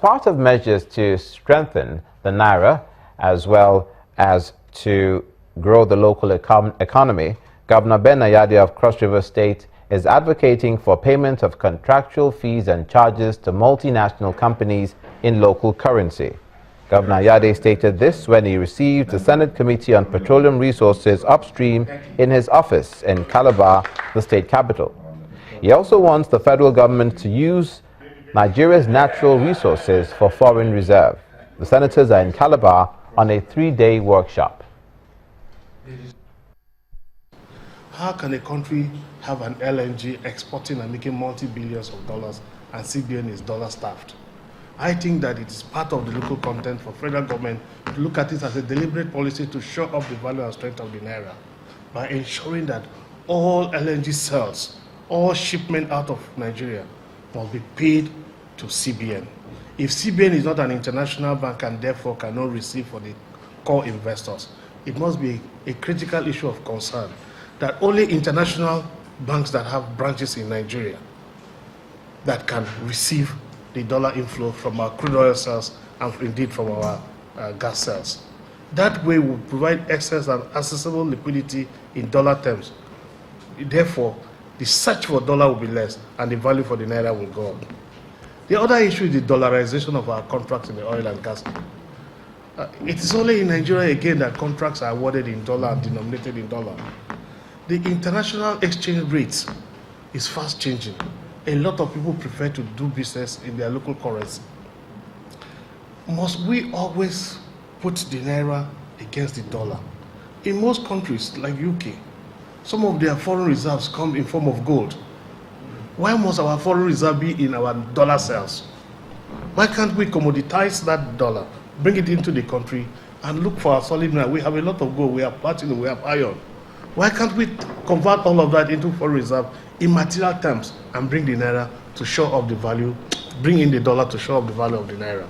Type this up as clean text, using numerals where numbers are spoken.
part of measures to strengthen the Naira as well as to grow the local economy, Governor Ben Ayade of Cross River State is advocating for payment of contractual fees and charges to multinational companies in local currency. Governor Ayade stated this when he received the Senate Committee on Petroleum Resources upstream in his office in Calabar, the state capital. He also wants the federal government to use Nigeria's natural resources for foreign reserve. The senators are in Calabar on a 3-day workshop. How can a country have an LNG exporting and making multi-billions of dollars and CBN is dollar-starved? I think that it is part of the local content for federal government to look at it as a deliberate policy to show up the value and strength of the Naira by ensuring that all LNG sales, all shipment out of Nigeria must be paid to CBN. If CBN is not an international bank and therefore cannot receive for the core investors, it must be a critical issue of concern that only international banks that have branches in Nigeria that can receive the dollar inflow from our crude oil sales and indeed from our gas sales. That way will provide excess and accessible liquidity in dollar terms. Therefore, the search for dollar will be less and the value for the Naira will go up. The other issue is the dollarization of our contracts in the oil and gas. It is only in Nigeria again that contracts are awarded in dollar and denominated in dollar. The international exchange rates is fast changing. A lot of people prefer to do business in their local currency. Must we always put the Naira against the dollar? In most countries like UK, some of their foreign reserves come in form of gold. Why must our foreign reserve be in our dollar sales? Why can't we commoditize that dollar, bring it into the country, and look for our solid Naira? We have a lot of gold, we have platinum, we have iron. Why can't we convert all of that into foreign reserve in material terms and bring the Naira to show up the value, bring in the dollar to show up the value of the Naira?